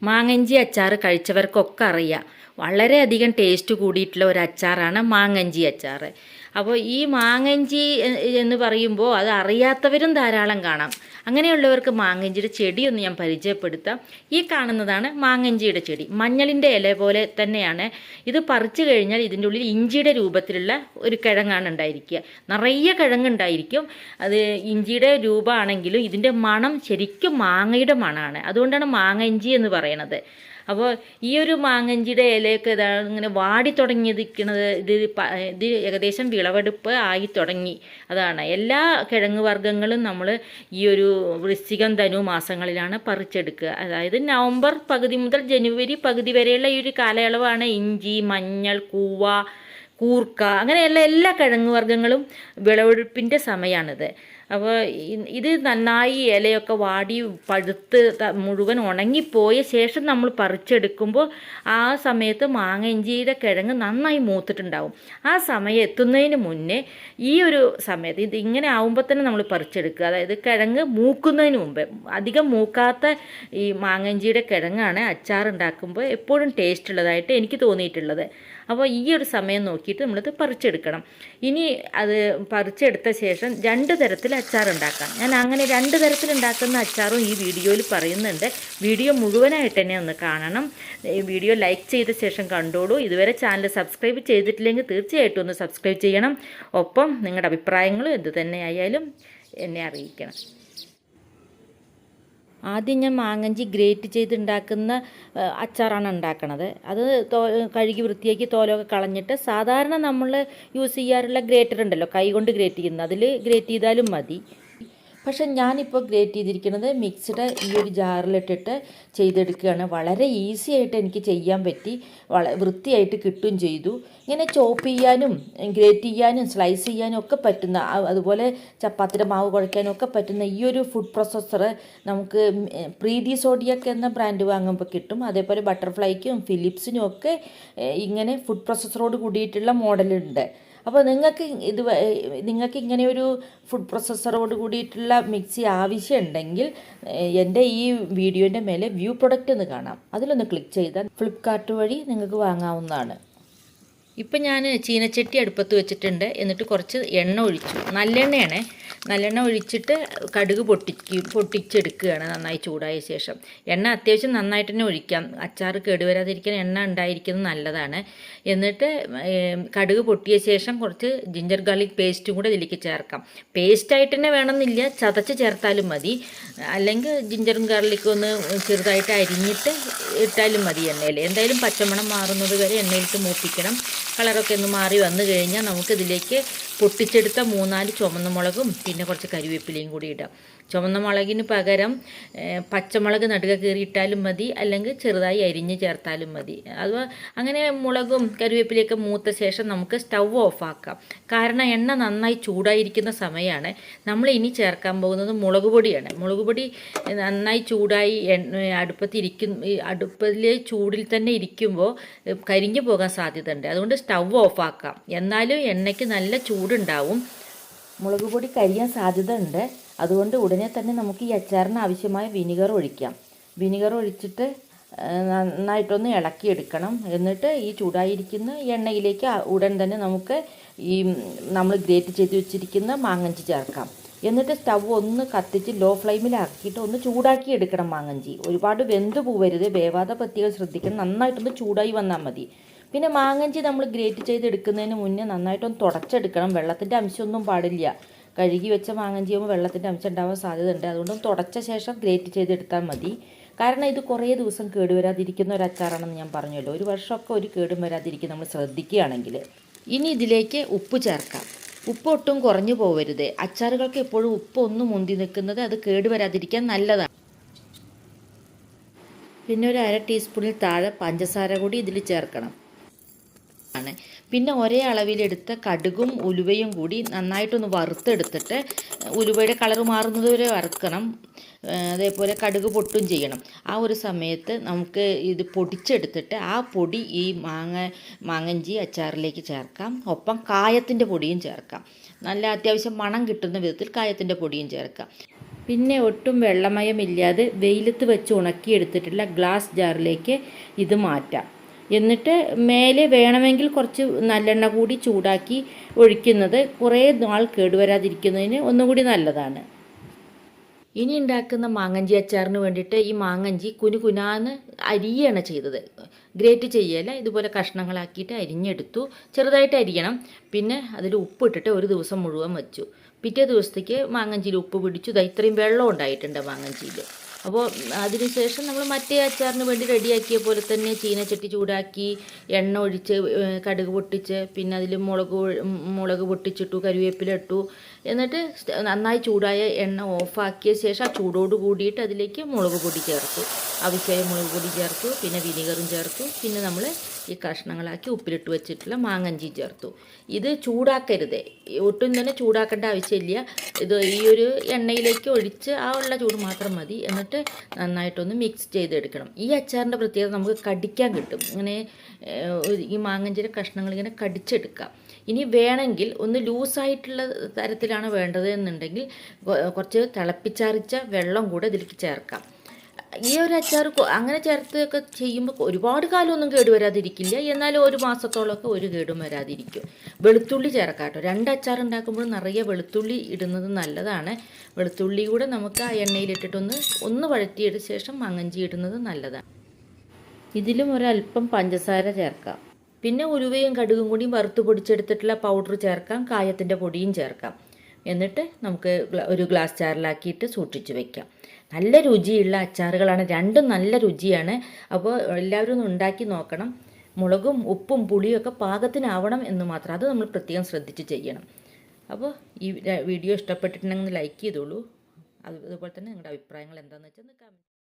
മാങ്ങഞ്ചി അച്ചാർ കഴിച്ചവർക്കൊക്കെ അറിയാം. വളരെയധികം ടേസ്റ്റ് കൂടിയിട്ടുള്ള ഒരു അച്ചാറാണ് മാങ്ങഞ്ചി അച്ചാർ. അപ്പോൾ ഈ മാങ്ങഞ്ചി എന്ന് പറയുമ്പോൾ അത് അറിയാത്തവരും ധാരാളം കാണാം. അങ്ങനെയുള്ളവർക്ക് മാങ്ങഞ്ചിയുടെ ചെടിയൊന്ന് ഞാൻ പരിചയപ്പെടുത്താം. ഈ കാണുന്നതാണ് മാങ്ങഞ്ചിയുടെ ചെടി. മഞ്ഞളിൻ്റെ ഇല പോലെ തന്നെയാണ് ഇത്. പറിച്ചു കഴിഞ്ഞാൽ ഇതിൻ്റെ ഉള്ളിൽ ഇഞ്ചിയുടെ രൂപത്തിലുള്ള ഒരു കിഴങ്ങാണ് ഉണ്ടായിരിക്കുക. നിറയെ കിഴങ്ങുണ്ടായിരിക്കും. അത് ഇഞ്ചിയുടെ രൂപമാണെങ്കിലും ഇതിൻ്റെ മണം ശരിക്കും മാങ്ങയുടെ മണമാണ്. അതുകൊണ്ടാണ് മാങ്ങഞ്ചി എന്ന് പറയണത്. അപ്പോൾ ഈ ഒരു മാങ്ങഞ്ചിയുടെ ഇലയൊക്കെ ഇതാണ് ഇങ്ങനെ വാടി തുടങ്ങിയിരിക്കുന്നത്. ഇത് ഏകദേശം വിളവെടുപ്പ് ആയി തുടങ്ങി. അതാണ് എല്ലാ കിഴങ്ങ് വർഗ്ഗങ്ങളും നമ്മൾ ഈ ഒരു വൃശ്ചികം ധനു മാസങ്ങളിലാണ് പറിച്ചെടുക്കുക. അതായത് നവംബർ പകുതി മുതൽ ജനുവരി പകുതി വരെയുള്ള ഈ ഒരു കാലയളവാണ് ഇഞ്ചി, മഞ്ഞൾ, കൂവ, കൂർക്ക അങ്ങനെയുള്ള എല്ലാ കിഴങ്ങ് വർഗ്ഗങ്ങളും വിളവെടുപ്പിൻ്റെ സമയമാണിത്. അപ്പോൾ ഇത് നന്നായി ഇലയൊക്കെ വാടി പഴുത്ത് മുഴുവൻ ഉണങ്ങിപ്പോയ ശേഷം നമ്മൾ പറിച്ചെടുക്കുമ്പോൾ ആ സമയത്ത് മാങ്ങഞ്ചിയുടെ കിഴങ്ങ് നന്നായി മൂത്തിട്ടുണ്ടാവും. ആ സമയം എത്തുന്നതിന് മുന്നേ ഈ ഒരു സമയത്ത് ഇത് ഇങ്ങനെ ആവുമ്പോൾ തന്നെ നമ്മൾ പറിച്ചെടുക്കുക. അതായത് കിഴങ്ങ് മൂക്കുന്നതിന് മുമ്പേ. അധികം മൂക്കാത്ത ഈ മാങ്ങഞ്ചിയുടെ കിഴങ്ങാണ് അച്ചാറുണ്ടാക്കുമ്പോൾ എപ്പോഴും ടേസ്റ്റ് ഉള്ളതായിട്ട് എനിക്ക് തോന്നിയിട്ടുള്ളത്. അപ്പോൾ ഈ ഒരു സമയം നോക്കിയിട്ട് നമ്മളിത് പറിച്ചെടുക്കണം. ഇനി അത് പറിച്ചെടുത്ത ശേഷം 2 തരത്തിൽ അച്ചാറുണ്ടാക്കാം. ഞാൻ അങ്ങനെ 2 തരത്തിലുണ്ടാക്കുന്ന അച്ചാറും ഈ വീഡിയോയിൽ പറയുന്നുണ്ട്. വീഡിയോ മുഴുവനായിട്ട് തന്നെ ഒന്ന് കാണണം. വീഡിയോ ലൈക്ക് ചെയ്ത ശേഷം കണ്ടോളൂ. ഇതുവരെ ചാനൽ സബ്സ്ക്രൈബ് ചെയ്തിട്ടില്ലെങ്കിൽ തീർച്ചയായിട്ടും ഒന്ന് സബ്സ്ക്രൈബ് ചെയ്യണം. ഒപ്പം നിങ്ങളുടെ അഭിപ്രായങ്ങളും എന്ത് തന്നെ ആയാലും എന്നെ അറിയിക്കണം. ആദ്യം ഞാൻ മാങ്ങഞ്ചി ഗ്രേറ്റ് ചെയ്തുണ്ടാക്കുന്ന അച്ചാറാണ് ഉണ്ടാക്കണത്. അത് കഴുകി വൃത്തിയാക്കി തോലൊക്കെ കളഞ്ഞിട്ട് സാധാരണ നമ്മൾ യൂസ് ചെയ്യാറുള്ള ഗ്രേറ്റർ ഉണ്ടല്ലോ, കൈ കൊണ്ട് ഗ്രേറ്റ് ചെയ്യുന്നത്, അതിൽ ഗ്രേറ്റ് ചെയ്താലും മതി. പക്ഷെ ഞാനിപ്പോൾ ഗ്രേറ്റ് ചെയ്തിരിക്കുന്നത് മിക്സ്ഡ് ഈ ഒരു ജാറിലിട്ടിട്ട് ചെയ്തെടുക്കുകയാണ്. വളരെ ഈസി ആയിട്ട് എനിക്ക് ചെയ്യാൻ പറ്റി. വൃത്തിയായിട്ട് കിട്ടുകയും ചെയ്തു. ഇങ്ങനെ ചോപ്പ് ചെയ്യാനും ഗ്രേറ്റ് ചെയ്യാനും സ്ലൈസ് ചെയ്യാനും ഒക്കെ പറ്റുന്ന, അതുപോലെ ചപ്പാത്തിയുടെ മാവ് കുഴയ്ക്കാനും ഒക്കെ പറ്റുന്ന ഈ ഒരു ഫുഡ് പ്രോസസ്സർ നമുക്ക് പ്രീതി സോഡിയക്ക് എന്ന ബ്രാൻഡ് വാങ്ങുമ്പോൾ കിട്ടും. അതേപോലെ ബട്ടർഫ്ലൈക്കും ഫിലിപ്സിനും ഒക്കെ ഇങ്ങനെ ഫുഡ് പ്രോസസ്സറോട് കൂടിയിട്ടുള്ള മോഡലുണ്ട്. അപ്പോൾ നിങ്ങൾക്ക് ഇങ്ങനെ ഒരു ഫുഡ് പ്രോസസ്സറോട് കൂടിയിട്ടുള്ള മിക്സി ആവശ്യമുണ്ടെങ്കിൽ എൻ്റെ ഈ വീഡിയോൻ്റെ മേലെ വ്യൂ പ്രൊഡക്റ്റ് എന്ന് കാണാം. അതിലൊന്ന് ക്ലിക്ക് ചെയ്താൽ ഫ്ലിപ്കാർട്ട് വഴി നിങ്ങൾക്ക് വാങ്ങാവുന്നതാണ്. ഇപ്പം ഞാൻ ചീനച്ചട്ടി അടുപ്പത്ത് വെച്ചിട്ടുണ്ട്. എന്നിട്ട് കുറച്ച് എണ്ണ ഒഴിച്ചു. നല്ലെണ്ണയാണ്. നല്ലെണ്ണ ഒഴിച്ചിട്ട് കടുക് പൊട്ടിച്ചെടുക്കുകയാണ് നന്നായി ചൂടായ ശേഷം. എണ്ണ അത്യാവശ്യം നന്നായിട്ട് തന്നെ ഒഴിക്കാം. അച്ചാർ കേടുവരാതിരിക്കാൻ എണ്ണ ഉണ്ടായിരിക്കുന്നത് നല്ലതാണ്. എന്നിട്ട് കടുക് പൊട്ടിയ ശേഷം കുറച്ച് ജിഞ്ചർ ഗാർലിക് പേസ്റ്റും കൂടെ ഇതിലേക്ക് ചേർക്കാം. പേസ്റ്റായിട്ട് തന്നെ വേണമെന്നില്ല, ചതച്ച് ചേർത്താലും മതി. അല്ലെങ്കിൽ ജിഞ്ചറും ഗാർലിക്കും ഒന്ന് ചെറുതായിട്ട് അരിഞ്ഞിട്ട് ഇട്ടാലും മതി എണ്ണയിൽ. എന്തായാലും പച്ചമണം മാറുന്നത് വരെ എണ്ണയിലിട്ട് മൂപ്പിക്കണം. കളറൊക്കെ ഒന്ന് മാറി വന്നു കഴിഞ്ഞാൽ നമുക്കിതിലേക്ക് പൊട്ടിച്ചെടുത്ത 3-4 ചുവന്ന മുളകും പിന്നെ കുറച്ച് കരിവേപ്പിലയും കൂടി ഇടാം. ചുവന്ന മുളകിന് പകരം പച്ചമുളക് നടുക കീറിയിട്ടാലും മതി, അല്ലെങ്കിൽ ചെറുതായി അരിഞ്ഞ് ചേർത്താലും മതി. അത് അങ്ങനെ മുളകും കരിവേപ്പിലയൊക്കെ മൂത്ത ശേഷം നമുക്ക് സ്റ്റൗ ഓഫാക്കാം. കാരണം എണ്ണ നന്നായി ചൂടായിരിക്കുന്ന സമയമാണ്. നമ്മൾ ഇനി ചേർക്കാൻ പോകുന്നത് മുളക് പൊടിയാണ്. മുളക് പൊടി നന്നായി ചൂടായി അടുപ്പത്തിലെ ചൂടിൽ തന്നെ ഇരിക്കുമ്പോൾ കരിഞ്ഞു പോകാൻ സാധ്യതയുണ്ട്. അതുകൊണ്ട് സ്റ്റൗ ഓഫാക്കാം. എന്നാലും എണ്ണയ്ക്ക് നല്ല ചൂടുണ്ടാവും. മുളക് പൊടി കരിയാൻ സാധ്യത ഉണ്ട്. അതുകൊണ്ട് ഉടനെ തന്നെ നമുക്ക് ഈ അച്ചാറിന് ആവശ്യമായ വിനിഗർ ഒഴിക്കാം. വിനിഗർ ഒഴിച്ചിട്ട് നന്നായിട്ടൊന്ന് ഇളക്കിയെടുക്കണം. എന്നിട്ട് ഈ ചൂടായിരിക്കുന്ന എണ്ണയിലേക്ക് ഉടൻ തന്നെ നമുക്ക് ഈ നമ്മൾ ഗ്രേറ്റ് ചെയ്ത് വെച്ചിരിക്കുന്ന മാങ്ങഞ്ചി ചേർക്കാം. എന്നിട്ട് സ്റ്റവ് ഒന്ന് കത്തിച്ച് ലോ ഫ്ലെയിമിലാക്കിയിട്ട് ഒന്ന് ചൂടാക്കി എടുക്കണം മാങ്ങഞ്ചി. ഒരുപാട് വെന്ത് പോവരുത്, വേവാതെ പ്രത്യേകം ശ്രദ്ധിക്കണം. നന്നായിട്ടൊന്ന് ചൂടായി വന്നാൽ മതി. പിന്നെ മാങ്ങഞ്ചി നമ്മൾ ഗ്രേറ്റ് ചെയ്തെടുക്കുന്നതിന് മുന്നേ നന്നായിട്ടൊന്ന് തുടച്ചെടുക്കണം. വെള്ളത്തിൻ്റെ അംശമൊന്നും പാടില്ല. കഴുകി വെച്ച മാങ്ങഞ്ചി ആകുമ്പോൾ വെള്ളത്തിൻ്റെ അംശം ഉണ്ടാവാൻ സാധ്യതയുണ്ട്. അതുകൊണ്ട് തുടച്ച ശേഷം ഗ്രേറ്റ് ചെയ്തെടുത്താൽ മതി. കാരണം ഇത് കുറേ ദിവസം കേടുവരാതിരിക്കുന്ന ഒരു അച്ചാറാണെന്ന് ഞാൻ പറഞ്ഞല്ലോ. ഒരു വർഷമൊക്കെ ഒരു കേടും വരാതിരിക്കും നമ്മൾ ശ്രദ്ധിക്കുകയാണെങ്കിൽ. ഇനി ഇതിലേക്ക് ഉപ്പ് ചേർക്കാം. ഉപ്പ് ഒട്ടും കുറഞ്ഞു പോകരുത്. അച്ചാറുകൾക്ക് എപ്പോഴും ഉപ്പ് ഒന്ന് മുന്തി നിൽക്കുന്നത് അത് കേടുവരാതിരിക്കാൻ നല്ലതാണ്. പിന്നെ ഒരു 1/2 ടീസ്പൂണിൽ താഴെ പഞ്ചസാര കൂടി ഇതിൽ ചേർക്കണം. പിന്നെ ഒരേ അളവിലെടുത്ത കടുകും ഉലുവയും കൂടി നന്നായിട്ടൊന്ന് വറുത്തെടുത്തിട്ട് ഉലുവയുടെ കളർ മാറുന്നത് വരെ വറുക്കണം. അതേപോലെ കടുക് പൊട്ടും ചെയ്യണം. ആ ഒരു സമയത്ത് നമുക്ക് ഇത് പൊടിച്ചെടുത്തിട്ട് ആ പൊടി ഈ മാങ്ങഞ്ചി അച്ചാറിലേക്ക് ചേർക്കാം. ഒപ്പം കായത്തിൻ്റെ പൊടിയും ചേർക്കാം. നല്ല അത്യാവശ്യം മണം കിട്ടുന്ന വിധത്തിൽ കായത്തിൻ്റെ പൊടിയും ചേർക്കാം. പിന്നെ ഒട്ടും വെള്ളമയമില്ലാതെ വെയിലത്ത് വെച്ച് ഉണക്കിയെടുത്തിട്ടുള്ള ഗ്ലാസ് ജാറിലേക്ക് ഇത് മാറ്റാം. എന്നിട്ട് മേലെ വേണമെങ്കിൽ കുറച്ച് നല്ലെണ്ണ കൂടി ചൂടാക്കി ഒഴിക്കുന്നത് കുറേ നാൾ കേടുവരാതിരിക്കുന്നതിന് ഒന്നുകൂടി നല്ലതാണ്. ഇനി ഉണ്ടാക്കുന്ന മാങ്ങഞ്ചി അച്ചാറിന് വേണ്ടിയിട്ട് ഈ മാങ്ങഞ്ചി കുനുകുനാന്ന് അരിയാണ് ചെയ്തത്. ഗ്രേറ്റ് ചെയ്യല, ഇതുപോലെ കഷ്ണങ്ങളാക്കിയിട്ട് അരിഞ്ഞെടുത്തു. ചെറുതായിട്ട് അരിയണം. പിന്നെ അതിൽ ഉപ്പിട്ടിട്ട് ഒരു ദിവസം മുഴുവൻ വെച്ചു. പിറ്റേ ദിവസത്തേക്ക് മാങ്ങഞ്ചിയിൽ ഉപ്പ് പിടിച്ചു. ഇത്രയും വെള്ളം ഉണ്ടായിട്ടുണ്ട് മാങ്ങഞ്ചിയിൽ. അപ്പോൾ അതിനുശേഷം നമ്മൾ മറ്റേ അച്ചാറിന് വേണ്ടി റെഡിയാക്കിയ പോലെ തന്നെ ചീനച്ചട്ടി ചൂടാക്കി എണ്ണ ഒഴിച്ച് കടുക് പൊട്ടിച്ച് പിന്നെ അതിൽ മുളക് പൊട്ടിച്ചിട്ടു, കരിവേപ്പില ഇട്ടു. എന്നിട്ട് നന്നായി ചൂടായ എണ്ണ ഓഫാക്കിയ ശേഷം ആ ചൂടോട് കൂടിയിട്ട് അതിലേക്ക് മുളക് പൊടി ചേർത്തു, ആവശ്യമായ മുളക് പൊടി ചേർത്തു, പിന്നെ വിനീഗറും ചേർത്തു, പിന്നെ നമ്മൾ ഈ കഷ്ണങ്ങളാക്കി ഉപ്പിലിട്ട് വെച്ചിട്ടുള്ള മാങ്ങഞ്ചി ചേർത്തു. ഇത് ചൂടാക്കരുത്, ഒട്ടും തന്നെ ചൂടാക്കേണ്ട ആവശ്യമില്ല. ഇത് ഈ ഒരു എണ്ണയിലേക്ക് ഒഴിച്ച് ആ ഉള്ള ചൂട് മാത്രം മതി. എന്നിട്ട് നന്നായിട്ടൊന്ന് മിക്സ് ചെയ്തെടുക്കണം. ഈ അച്ചാറിൻ്റെ പ്രത്യേകത നമുക്ക് കടിക്കാൻ കിട്ടും. ഇങ്ങനെ ഈ മാങ്ങഞ്ചിയുടെ കഷ്ണങ്ങൾ ഇങ്ങനെ കടിച്ചെടുക്കാം. ഇനി വേണമെങ്കിൽ ഒന്ന് ലൂസായിട്ടുള്ള തരത്തിലാണ് വേണ്ടത് എന്നുണ്ടെങ്കിൽ കുറച്ച് തിളപ്പിച്ചാറിച്ച വെള്ളം കൂടെ ഇതിലേക്ക് ചേർക്കാം. ഈ ഒരു അച്ചാർ അങ്ങനെ ചേർത്തൊക്കെ ചെയ്യുമ്പോൾ ഒരുപാട് കാലമൊന്നും കേടുവരാതിരിക്കില്ല, എന്നാലും ഒരു മാസത്തോളമൊക്കെ ഒരു കേടും വരാതിരിക്കും. വെളുത്തുള്ളി ചേർക്കാം കേട്ടോ. 2 അച്ചാർ ഉണ്ടാക്കുമ്പോൾ നിറയെ വെളുത്തുള്ളി ഇടുന്നത് നല്ലതാണ്. വെളുത്തുള്ളി കൂടെ നമുക്ക് ആ എണ്ണയിലിട്ടിട്ടൊന്ന് വഴറ്റിയെടുത്ത ശേഷം മാങ്ങഞ്ചി ഇടുന്നത് നല്ലതാണ്. ഇതിലും ഒരല്പം പഞ്ചസാര ചേർക്കാം. പിന്നെ ഉലുവയും കടുകും കൂടി വറുത്ത് പൊടിച്ചെടുത്തിട്ടുള്ള പൗഡർ ചേർക്കാം, കായത്തിൻ്റെ പൊടിയും ചേർക്കാം. എന്നിട്ട് നമുക്ക് ഒരു ഗ്ലാസ് ജാറിലാക്കിയിട്ട് സൂക്ഷിച്ച് വെക്കാം. നല്ല രുചിയുള്ള അച്ചാറുകളാണ്, രണ്ടും നല്ല രുചിയാണ്. അപ്പോൾ എല്ലാവരും ഒന്ന് ഉണ്ടാക്കി നോക്കണം. മുളകും ഉപ്പും പുളിയും ഒക്കെ പാകത്തിനാവണം എന്ന് മാത്രം, അത് നമ്മൾ പ്രത്യേകം ശ്രദ്ധിച്ച് ചെയ്യണം. അപ്പോൾ ഈ വീഡിയോ ഇഷ്ടപ്പെട്ടിട്ടുണ്ടെങ്കിൽ ലൈക്ക് ചെയ്തോളൂ. അതുപോലെ തന്നെ നിങ്ങളുടെ അഭിപ്രായങ്ങൾ എന്താണെന്ന് വെച്ചാൽ